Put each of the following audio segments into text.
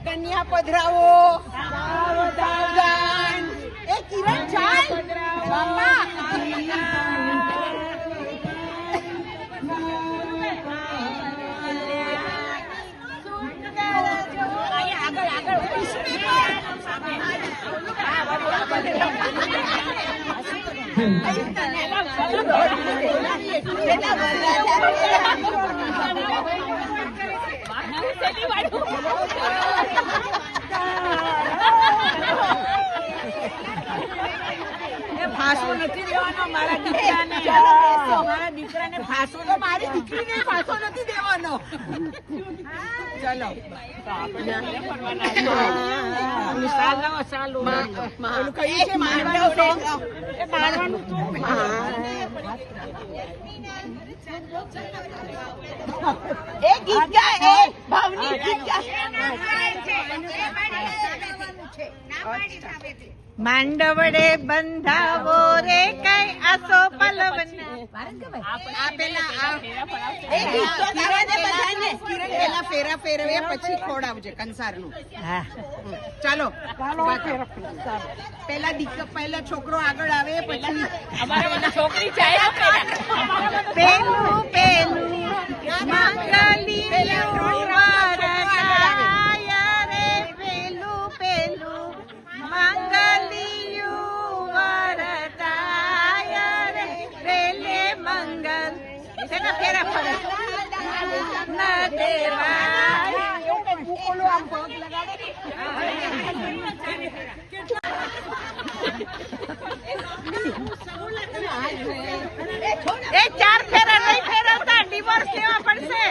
કન્યા પધરાવો સાવધાન એ કિરણ ચાલ બાપા ફાંસો નથી દેવાનો મારા દીકરાને. મારા દીકરાને ફાંસો તો મારી દીકરીને ફાંસો નથી દેવાનો. ચલો એ ગીત ગાય ભાવની ગીત ગાય માંડવડે બંધાવો રે કઈ આસો પલવના પેલા ફેરા ફેરવે પછી ખોડાવજે કંસારનું. ચાલો પેલા છોકરો આગળ આવે પછી છોકરી જાય પેલું પેલું મંગલી એ 4 ફેરા નહીં ફેરવતા ડિવોર્સ લેવા પડશે.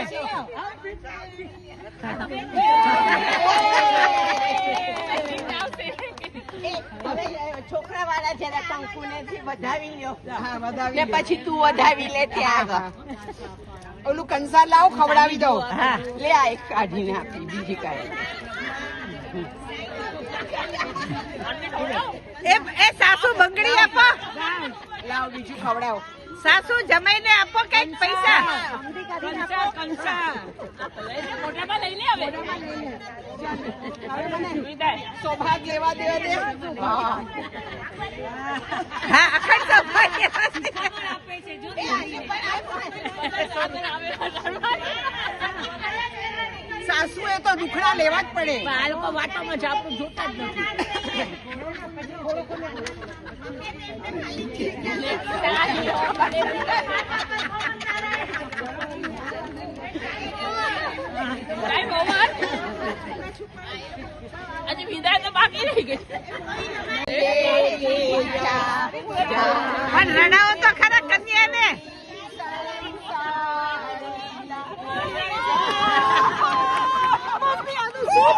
છોકરા વાળા જરા કંકુ ને વધાવી લ્યો ને પછી તું વધાવી લે ત્યાં આગળ. ઓલું કંસાર લાવો ખવડાવી દો. લે આ એક કાઢીને આપી બીજી કાઢી એ સાસુ બંગડી આપો. લાવો બીજું ખવડાવો. સાસુ જમાઈને આપો કઈક પૈસા. સૌભાગ્ય લેવા દે. હા અખંડ સૌભાગ્ય સાસુ એ તો દુખડા લેવા જ પડે. આ લોકો વાતોમાં જ આપણું જોતા જ નથી. હજી વિદાય તો બાકી રહી ગઈ. પણ રડાવો તો ખરા કન્યાને. મમ્મી આનું શું